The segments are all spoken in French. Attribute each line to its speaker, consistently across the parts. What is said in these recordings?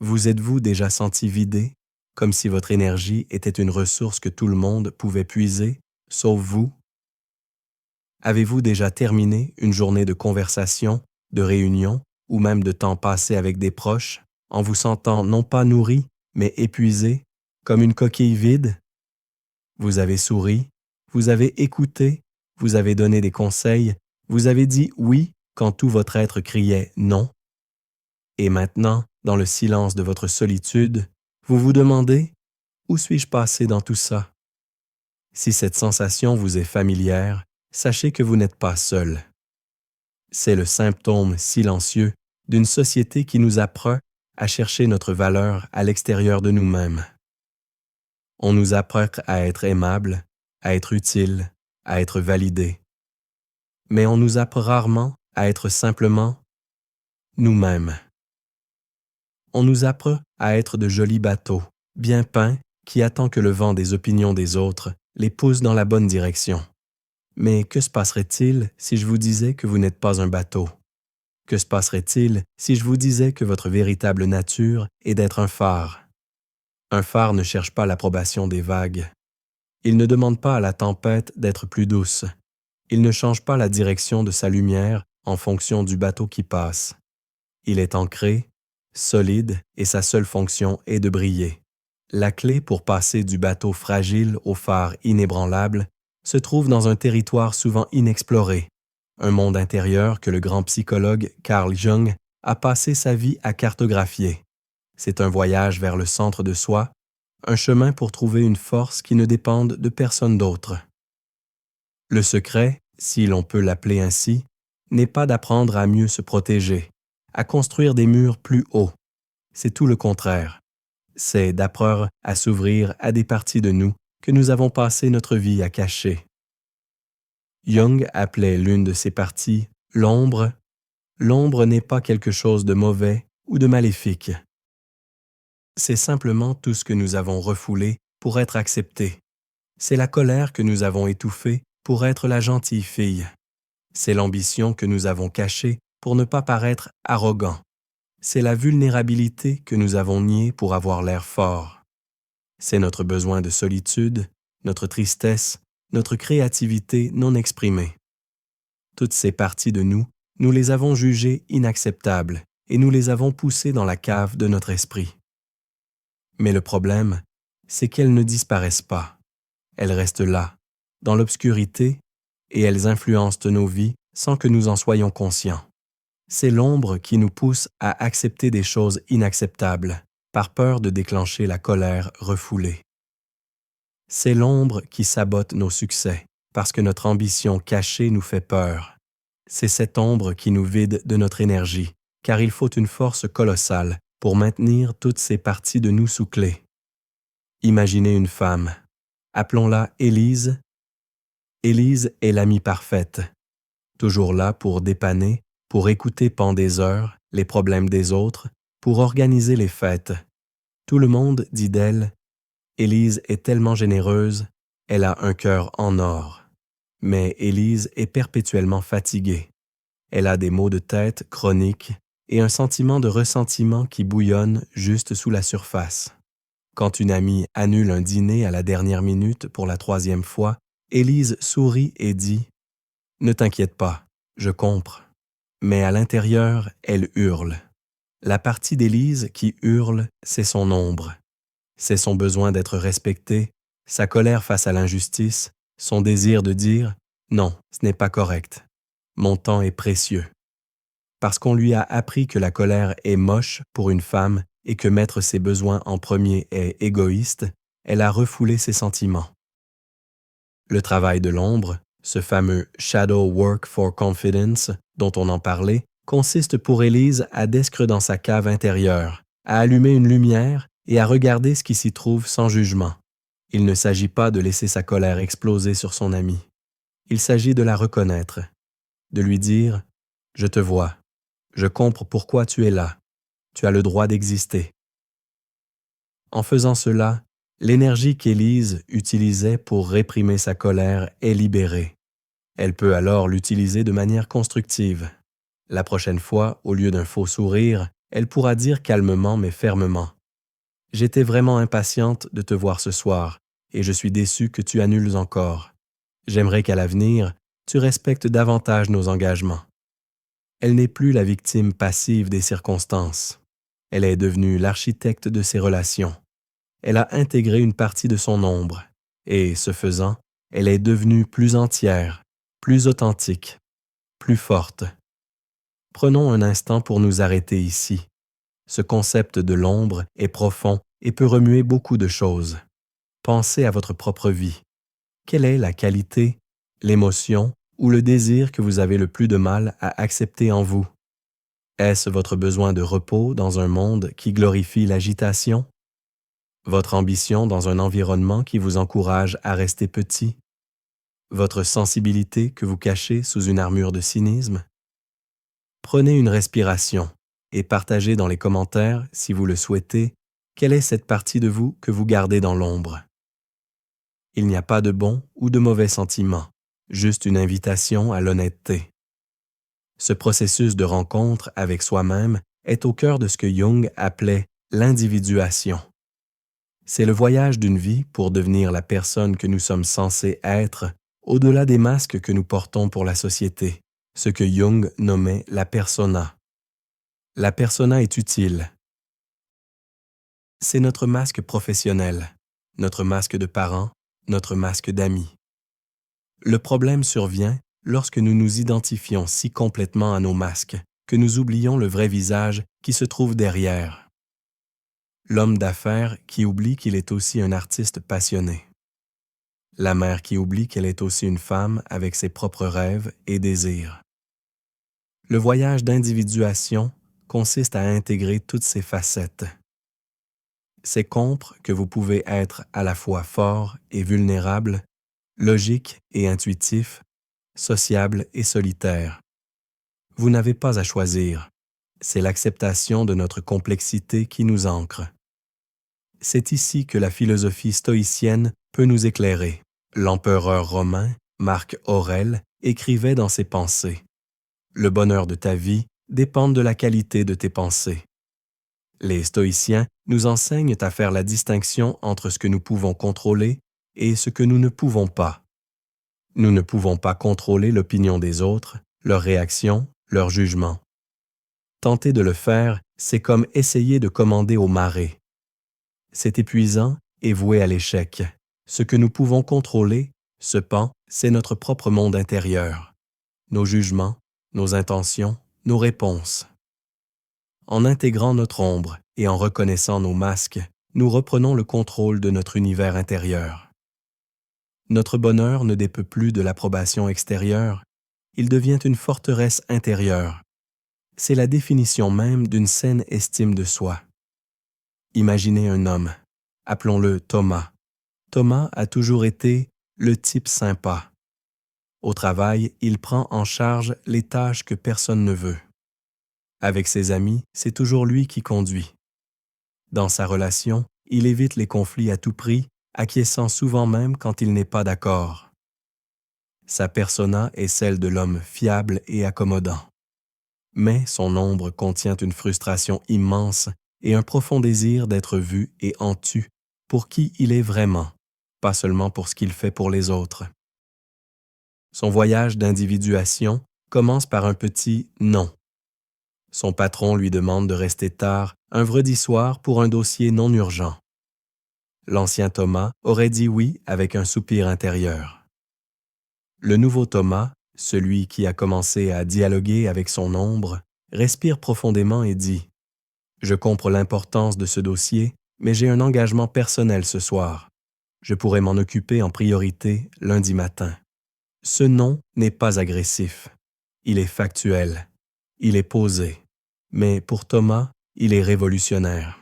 Speaker 1: Vous êtes-vous déjà senti vidé, comme si votre énergie était une ressource que tout le monde pouvait puiser, sauf vous? Avez-vous déjà terminé une journée de conversation, de réunion ou même de temps passé avec des proches en vous sentant non pas nourri, mais épuisé, comme une coquille vide? Vous avez souri, vous avez écouté, vous avez donné des conseils, vous avez dit oui quand tout votre être criait non. Et maintenant, dans le silence de votre solitude, vous vous demandez « Où suis-je passé dans tout ça ?» Si cette sensation vous est familière, sachez que vous n'êtes pas seul. C'est le symptôme silencieux d'une société qui nous apprend à chercher notre valeur à l'extérieur de nous-mêmes. On nous apprend à être aimable, à être utile, à être validé. Mais on nous apprend rarement à être simplement nous-mêmes. On nous apprend à être de jolis bateaux, bien peints, qui attendent que le vent des opinions des autres les pousse dans la bonne direction. Mais que se passerait-il si je vous disais que vous n'êtes pas un bateau? Que se passerait-il si je vous disais que votre véritable nature est d'être un phare? Un phare ne cherche pas l'approbation des vagues. Il ne demande pas à la tempête d'être plus douce. Il ne change pas la direction de sa lumière en fonction du bateau qui passe. Il est ancré, solide, et sa seule fonction est de briller. La clé pour passer du bateau fragile au phare inébranlable se trouve dans un territoire souvent inexploré, un monde intérieur que le grand psychologue Carl Jung a passé sa vie à cartographier. C'est un voyage vers le centre de soi, un chemin pour trouver une force qui ne dépende de personne d'autre. Le secret, si l'on peut l'appeler ainsi, n'est pas d'apprendre à mieux se protéger, à construire des murs plus hauts. C'est tout le contraire. C'est d'apprendre à s'ouvrir à des parties de nous que nous avons passé notre vie à cacher. Jung appelait l'une de ces parties l'ombre. L'ombre n'est pas quelque chose de mauvais ou de maléfique. C'est simplement tout ce que nous avons refoulé pour être acceptés. C'est la colère que nous avons étouffée pour être la gentille fille. C'est l'ambition que nous avons cachée pour ne pas paraître arrogant. C'est la vulnérabilité que nous avons niée pour avoir l'air fort. C'est notre besoin de solitude, notre tristesse, notre créativité non exprimée. Toutes ces parties de nous, nous les avons jugées inacceptables et nous les avons poussées dans la cave de notre esprit. Mais le problème, c'est qu'elles ne disparaissent pas. Elles restent là, dans l'obscurité, et elles influencent nos vies sans que nous en soyons conscients. C'est l'ombre qui nous pousse à accepter des choses inacceptables, par peur de déclencher la colère refoulée. C'est l'ombre qui sabote nos succès, parce que notre ambition cachée nous fait peur. C'est cette ombre qui nous vide de notre énergie, car il faut une force colossale pour maintenir toutes ces parties de nous sous clé. Imaginez une femme. Appelons-la Élise. Élise est l'amie parfaite, toujours là pour dépanner, pour écouter pendant des heures les problèmes des autres, pour organiser les fêtes. Tout le monde dit d'elle, « Élise est tellement généreuse, elle a un cœur en or. » Mais Élise est perpétuellement fatiguée. Elle a des maux de tête chroniques et un sentiment de ressentiment qui bouillonne juste sous la surface. Quand une amie annule un dîner à la dernière minute pour la 3e fois, Élise sourit et dit « Ne t'inquiète pas, je comprends. » Mais à l'intérieur, elle hurle. La partie d'Élise qui hurle, c'est son ombre. C'est son besoin d'être respectée, sa colère face à l'injustice, son désir de dire « Non, ce n'est pas correct. Mon temps est précieux. » Parce qu'on lui a appris que la colère est moche pour une femme et que mettre ses besoins en premier est égoïste, elle a refoulé ses sentiments. Le travail de l'ombre, ce fameux « shadow work for confidence » dont on en parlait, consiste pour Élise à descre dans sa cave intérieure, à allumer une lumière et à regarder ce qui s'y trouve sans jugement. Il ne s'agit pas de laisser sa colère exploser sur son amie. Il s'agit de la reconnaître, de lui dire « Je te vois, je comprends pourquoi tu es là, tu as le droit d'exister. » En faisant cela, l'énergie qu'Élise utilisait pour réprimer sa colère est libérée. Elle peut alors l'utiliser de manière constructive. La prochaine fois, au lieu d'un faux sourire, elle pourra dire calmement mais fermement: « J'étais vraiment impatiente de te voir ce soir, et je suis déçue que tu annules encore. J'aimerais qu'à l'avenir, tu respectes davantage nos engagements. » Elle n'est plus la victime passive des circonstances. Elle est devenue l'architecte de ses relations. Elle a intégré une partie de son ombre, et, ce faisant, elle est devenue plus entière, plus authentique, plus forte. Prenons un instant pour nous arrêter ici. Ce concept de l'ombre est profond et peut remuer beaucoup de choses. Pensez à votre propre vie. Quelle est la qualité, l'émotion ou le désir que vous avez le plus de mal à accepter en vous? Est-ce votre besoin de repos dans un monde qui glorifie l'agitation? Votre ambition dans un environnement qui vous encourage à rester petit? Votre sensibilité que vous cachez sous une armure de cynisme? Prenez une respiration et partagez dans les commentaires, si vous le souhaitez, quelle est cette partie de vous que vous gardez dans l'ombre. Il n'y a pas de bon ou de mauvais sentiments, juste une invitation à l'honnêteté. Ce processus de rencontre avec soi-même est au cœur de ce que Jung appelait l'individuation. C'est le voyage d'une vie pour devenir la personne que nous sommes censés être, au-delà des masques que nous portons pour la société, ce que Jung nommait la persona. La persona est utile. C'est notre masque professionnel, notre masque de parent, notre masque d'amis. Le problème survient lorsque nous nous identifions si complètement à nos masques que nous oublions le vrai visage qui se trouve derrière. L'homme d'affaires qui oublie qu'il est aussi un artiste passionné. La mère qui oublie qu'elle est aussi une femme avec ses propres rêves et désirs. Le voyage d'individuation consiste à intégrer toutes ces facettes. C'est compre que vous pouvez être à la fois fort et vulnérable, logique et intuitif, sociable et solitaire. Vous n'avez pas à choisir. C'est l'acceptation de notre complexité qui nous ancre. C'est ici que la philosophie stoïcienne peut nous éclairer. L'empereur romain, Marc Aurèle, écrivait dans ses pensées: « Le bonheur de ta vie dépend de la qualité de tes pensées. » Les stoïciens nous enseignent à faire la distinction entre ce que nous pouvons contrôler et ce que nous ne pouvons pas. Nous ne pouvons pas contrôler l'opinion des autres, leurs réactions, leurs jugements. Tenter de le faire, c'est comme essayer de commander aux marées. C'est épuisant et voué à l'échec. Ce que nous pouvons contrôler, cependant, c'est notre propre monde intérieur, nos jugements, nos intentions, nos réponses. En intégrant notre ombre et en reconnaissant nos masques, nous reprenons le contrôle de notre univers intérieur. Notre bonheur ne dépend plus de l'approbation extérieure, il devient une forteresse intérieure. C'est la définition même d'une saine estime de soi. Imaginez un homme, appelons-le Thomas. Thomas a toujours été le type sympa. Au travail, il prend en charge les tâches que personne ne veut. Avec ses amis, c'est toujours lui qui conduit. Dans sa relation, il évite les conflits à tout prix, acquiesçant souvent même quand il n'est pas d'accord. Sa persona est celle de l'homme fiable et accommodant. Mais son ombre contient une frustration immense et un profond désir d'être vu et entendu pour qui il est vraiment, pas seulement pour ce qu'il fait pour les autres. Son voyage d'individuation commence par un petit « non ». Son patron lui demande de rester tard un vendredi soir pour un dossier non urgent. L'ancien Thomas aurait dit oui avec un soupir intérieur. Le nouveau Thomas, celui qui a commencé à dialoguer avec son ombre, respire profondément et dit « Je comprends l'importance de ce dossier, mais j'ai un engagement personnel ce soir. Je pourrai m'en occuper en priorité lundi matin. » Ce non n'est pas agressif. Il est factuel. Il est posé. Mais pour Thomas, il est révolutionnaire.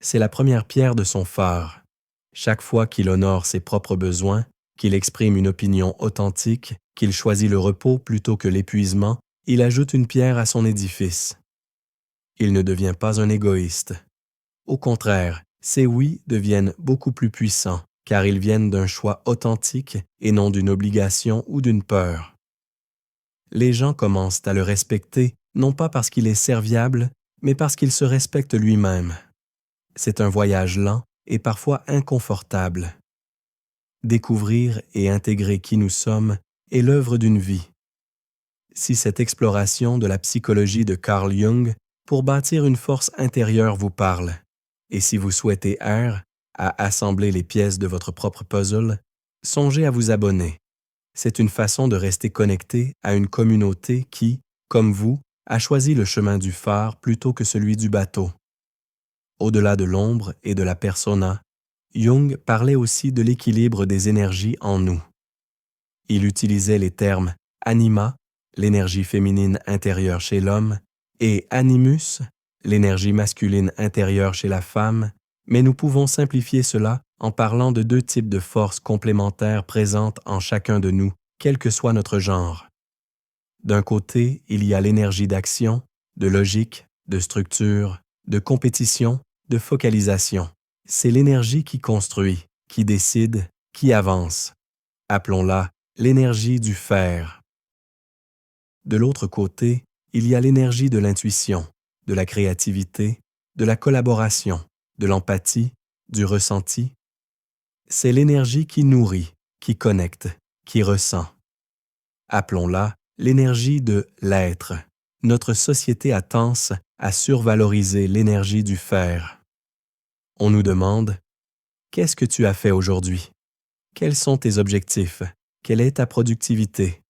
Speaker 1: C'est la première pierre de son phare. Chaque fois qu'il honore ses propres besoins, qu'il exprime une opinion authentique, qu'il choisit le repos plutôt que l'épuisement, il ajoute une pierre à son édifice. Il ne devient pas un égoïste. Au contraire, ses oui deviennent beaucoup plus puissants, car ils viennent d'un choix authentique et non d'une obligation ou d'une peur. Les gens commencent à le respecter, non pas parce qu'il est serviable, mais parce qu'il se respecte lui-même. C'est un voyage lent et parfois inconfortable. Découvrir et intégrer qui nous sommes est l'œuvre d'une vie. Si cette exploration de la psychologie de Carl Jung pour bâtir une force intérieure vous parle, et si vous souhaitez errer à assembler les pièces de votre propre puzzle, songez à vous abonner. C'est une façon de rester connecté à une communauté qui, comme vous, a choisi le chemin du phare plutôt que celui du bateau. Au-delà de l'ombre et de la persona, Jung parlait aussi de l'équilibre des énergies en nous. Il utilisait les termes anima, l'énergie féminine intérieure chez l'homme, et animus, l'énergie masculine intérieure chez la femme, mais nous pouvons simplifier cela en parlant de deux types de forces complémentaires présentes en chacun de nous, quel que soit notre genre. D'un côté, il y a l'énergie d'action, de logique, de structure, de compétition, de focalisation. C'est l'énergie qui construit, qui décide, qui avance. Appelons-la l'énergie du faire. De l'autre côté, il y a l'énergie de l'intuition, de la créativité, de la collaboration, de l'empathie, du ressenti. C'est l'énergie qui nourrit, qui connecte, qui ressent. Appelons-la l'énergie de l'être. Notre société a tendance à survaloriser l'énergie du faire. On nous demande « Qu'est-ce que tu as fait aujourd'hui? Quels sont tes objectifs? Quelle est ta productivité? »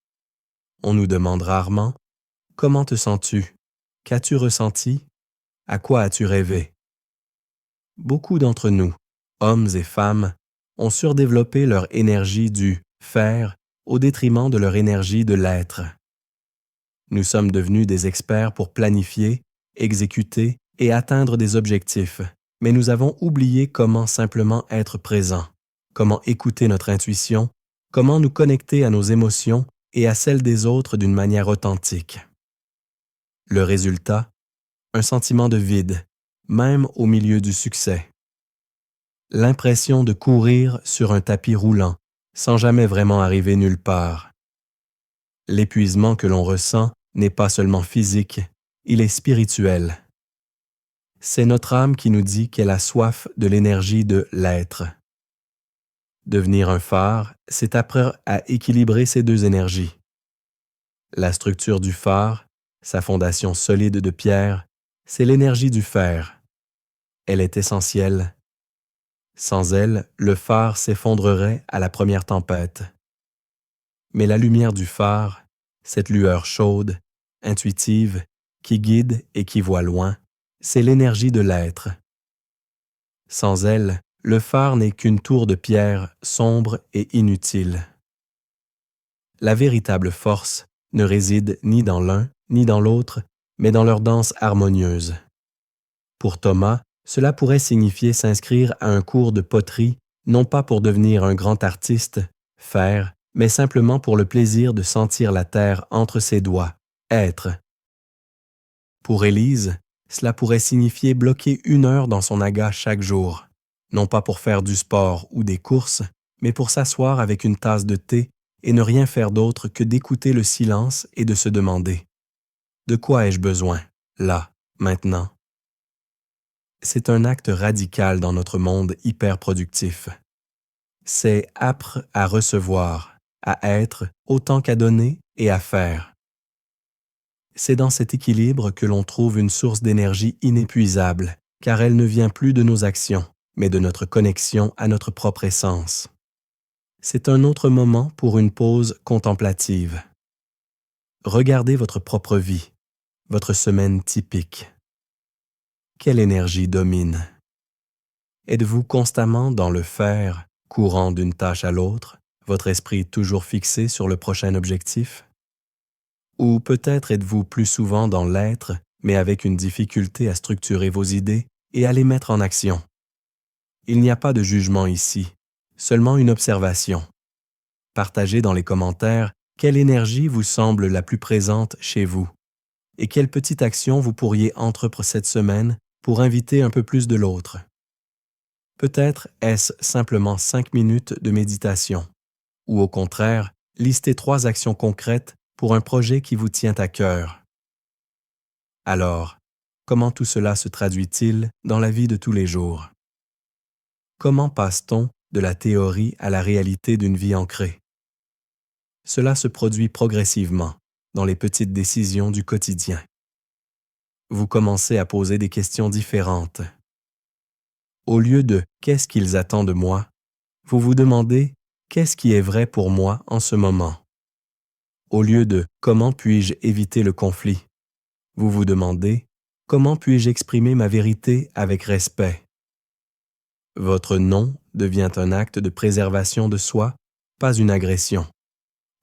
Speaker 1: On nous demande rarement « Comment te sens-tu? Qu'as-tu ressenti? À quoi as-tu rêvé? » Beaucoup d'entre nous, hommes et femmes, ont surdéveloppé leur énergie du « faire » au détriment de leur énergie de l'être. Nous sommes devenus des experts pour planifier, exécuter et atteindre des objectifs, mais nous avons oublié comment simplement être présents, comment écouter notre intuition, comment nous connecter à nos émotions et à celles des autres d'une manière authentique. Le résultat, un sentiment de vide, même au milieu du succès. L'impression de courir sur un tapis roulant, sans jamais vraiment arriver nulle part. L'épuisement que l'on ressent n'est pas seulement physique, il est spirituel. C'est notre âme qui nous dit qu'elle a soif de l'énergie de l'être. Devenir un phare, c'est apprendre à équilibrer ces deux énergies. La structure du phare, sa fondation solide de pierre, c'est l'énergie du fer. Elle est essentielle. Sans elle, le phare s'effondrerait à la première tempête. Mais la lumière du phare, cette lueur chaude, intuitive, qui guide et qui voit loin, c'est l'énergie de l'être. Sans elle, le phare n'est qu'une tour de pierre sombre et inutile. La véritable force ne réside ni dans l'un ni dans l'autre, mais dans leur danse harmonieuse. Pour Thomas, cela pourrait signifier s'inscrire à un cours de poterie, non pas pour devenir un grand artiste, faire, mais simplement pour le plaisir de sentir la terre entre ses doigts, être. Pour Élise, cela pourrait signifier bloquer 1 heure dans son aga chaque jour, non pas pour faire du sport ou des courses, mais pour s'asseoir avec une tasse de thé et ne rien faire d'autre que d'écouter le silence et de se demander « De quoi ai-je besoin, là, maintenant ?» C'est un acte radical dans notre monde hyper productif. C'est âpre à recevoir, à être autant qu'à donner et à faire. C'est dans cet équilibre que l'on trouve une source d'énergie inépuisable, car elle ne vient plus de nos actions, mais de notre connexion à notre propre essence. C'est un autre moment pour une pause contemplative. Regardez votre propre vie, votre semaine typique. Quelle énergie domine? Êtes-vous constamment dans le faire, courant d'une tâche à l'autre, votre esprit toujours fixé sur le prochain objectif? Ou peut-être êtes-vous plus souvent dans l'être, mais avec une difficulté à structurer vos idées et à les mettre en action? Il n'y a pas de jugement ici, seulement une observation. Partagez dans les commentaires quelle énergie vous semble la plus présente chez vous et quelle petite action vous pourriez entreprendre cette semaine pour inviter un peu plus de l'autre. Peut-être est-ce simplement 5 minutes de méditation, ou au contraire, listez 3 actions concrètes pour un projet qui vous tient à cœur. Alors, comment tout cela se traduit-il dans la vie de tous les jours? Comment passe-t-on de la théorie à la réalité d'une vie ancrée? Cela se produit progressivement dans les petites décisions du quotidien. Vous commencez à poser des questions différentes. Au lieu de « qu'est-ce qu'ils attendent de moi ?», vous vous demandez « qu'est-ce qui est vrai pour moi en ce moment ?» Au lieu de « comment puis-je éviter le conflit ?», vous vous demandez « comment puis-je exprimer ma vérité avec respect ?» Votre non devient un acte de préservation de soi, pas une agression.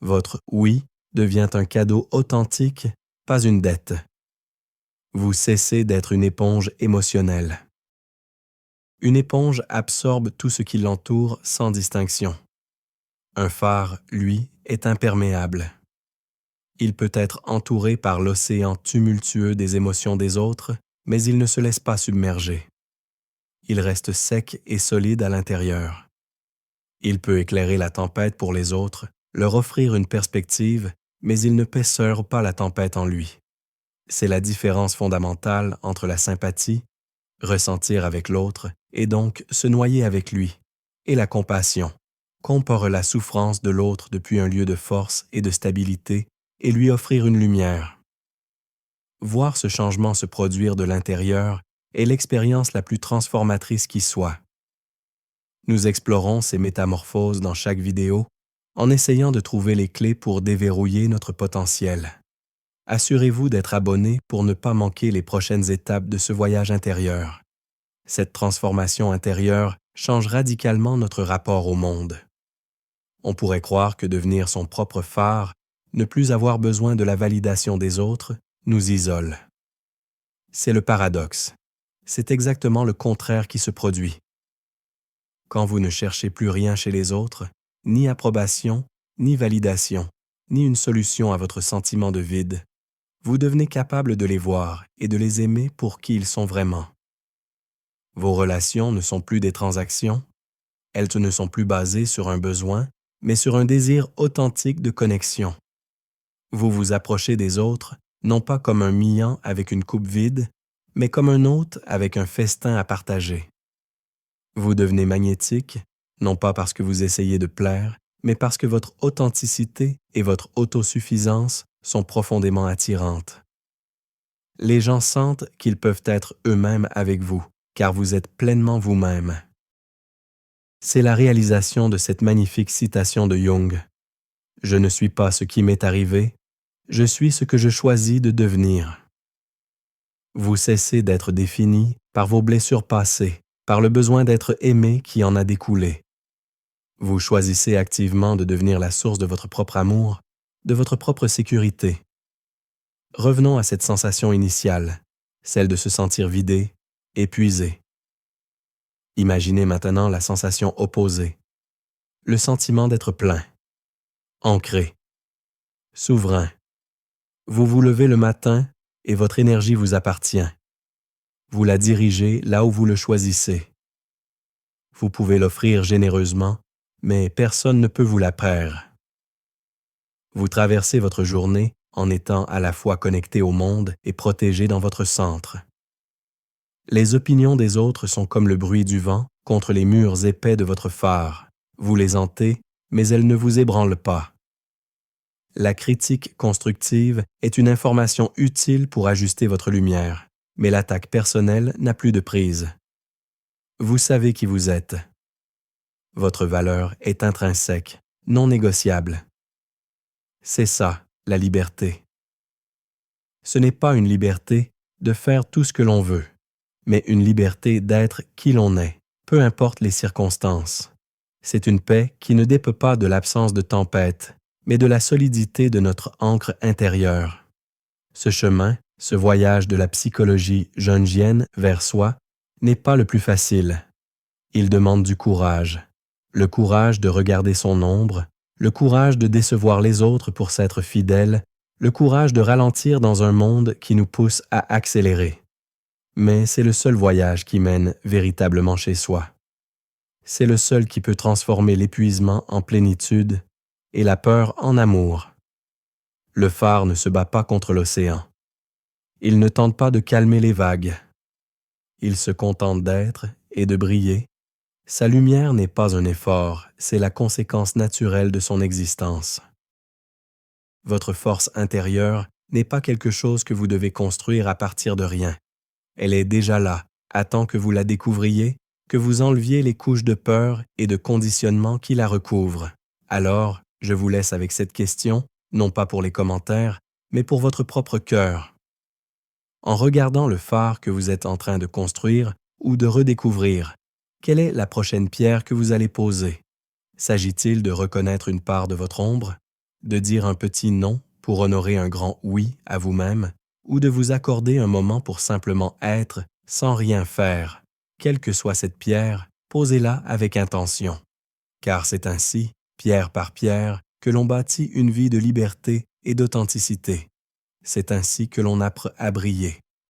Speaker 1: Votre oui devient un cadeau authentique, pas une dette. Vous cessez d'être une éponge émotionnelle. Une éponge absorbe tout ce qui l'entoure sans distinction. Un phare, lui, est imperméable. Il peut être entouré par l'océan tumultueux des émotions des autres, mais il ne se laisse pas submerger. Il reste sec et solide à l'intérieur. Il peut éclairer la tempête pour les autres, leur offrir une perspective, mais il ne pêcheur pas la tempête en lui. C'est la différence fondamentale entre la sympathie, ressentir avec l'autre, et donc se noyer avec lui, et la compassion, comparer la souffrance de l'autre depuis un lieu de force et de stabilité et lui offrir une lumière. Voir ce changement se produire de l'intérieur est l'expérience la plus transformatrice qui soit. Nous explorons ces métamorphoses dans chaque vidéo en essayant de trouver les clés pour déverrouiller notre potentiel. Assurez-vous d'être abonné pour ne pas manquer les prochaines étapes de ce voyage intérieur. Cette transformation intérieure change radicalement notre rapport au monde. On pourrait croire que devenir son propre phare, ne plus avoir besoin de la validation des autres, nous isole. C'est le paradoxe. C'est exactement le contraire qui se produit. Quand vous ne cherchez plus rien chez les autres, ni approbation, ni validation, ni une solution à votre sentiment de vide, vous devenez capable de les voir et de les aimer pour qui ils sont vraiment. Vos relations ne sont plus des transactions, elles ne sont plus basées sur un besoin, mais sur un désir authentique de connexion. Vous vous approchez des autres, non pas comme un millan avec une coupe vide, mais comme un hôte avec un festin à partager. Vous devenez magnétique, non pas parce que vous essayez de plaire, mais parce que votre authenticité et votre autosuffisance sont profondément attirantes. Les gens sentent qu'ils peuvent être eux-mêmes avec vous, car vous êtes pleinement vous-même. C'est la réalisation de cette magnifique citation de Jung. « Je ne suis pas ce qui m'est arrivé, je suis ce que je choisis de devenir. » Vous cessez d'être défini par vos blessures passées, par le besoin d'être aimé qui en a découlé. Vous choisissez activement de devenir la source de votre propre amour, de votre propre sécurité. Revenons à cette sensation initiale, celle de se sentir vidé, épuisé. Imaginez maintenant la sensation opposée, le sentiment d'être plein, ancré, souverain. Vous vous levez le matin et votre énergie vous appartient. Vous la dirigez là où vous le choisissez. Vous pouvez l'offrir généreusement, mais personne ne peut vous la prendre. Vous traversez votre journée en étant à la fois connecté au monde et protégé dans votre centre. Les opinions des autres sont comme le bruit du vent contre les murs épais de votre phare. Vous les hantez, mais elles ne vous ébranlent pas. La critique constructive est une information utile pour ajuster votre lumière, mais l'attaque personnelle n'a plus de prise. Vous savez qui vous êtes. Votre valeur est intrinsèque, non négociable. C'est ça, la liberté. Ce n'est pas une liberté de faire tout ce que l'on veut, mais une liberté d'être qui l'on est, peu importe les circonstances. C'est une paix qui ne dépend pas de l'absence de tempête, mais de la solidité de notre ancre intérieure. Ce chemin, ce voyage de la psychologie jungienne vers soi, n'est pas le plus facile. Il demande du courage. Le courage de regarder son ombre, le courage de décevoir les autres pour s'être fidèle, le courage de ralentir dans un monde qui nous pousse à accélérer. Mais c'est le seul voyage qui mène véritablement chez soi. C'est le seul qui peut transformer l'épuisement en plénitude et la peur en amour. Le phare ne se bat pas contre l'océan. Il ne tente pas de calmer les vagues. Il se contente d'être et de briller. Sa lumière n'est pas un effort, c'est la conséquence naturelle de son existence. Votre force intérieure n'est pas quelque chose que vous devez construire à partir de rien. Elle est déjà là, attend que vous la découvriez, que vous enleviez les couches de peur et de conditionnement qui la recouvrent. Alors, je vous laisse avec cette question, non pas pour les commentaires, mais pour votre propre cœur. En regardant le phare que vous êtes en train de construire ou de redécouvrir, quelle est la prochaine pierre que vous allez poser? S'agit-il de reconnaître une part de votre ombre, de dire un petit non pour honorer un grand oui à vous-même, ou de vous accorder un moment pour simplement être sans rien faire? Quelle que soit cette pierre, posez-la avec intention. Car c'est ainsi, pierre par pierre, que l'on bâtit une vie de liberté et d'authenticité. C'est ainsi que l'on apprend à briller.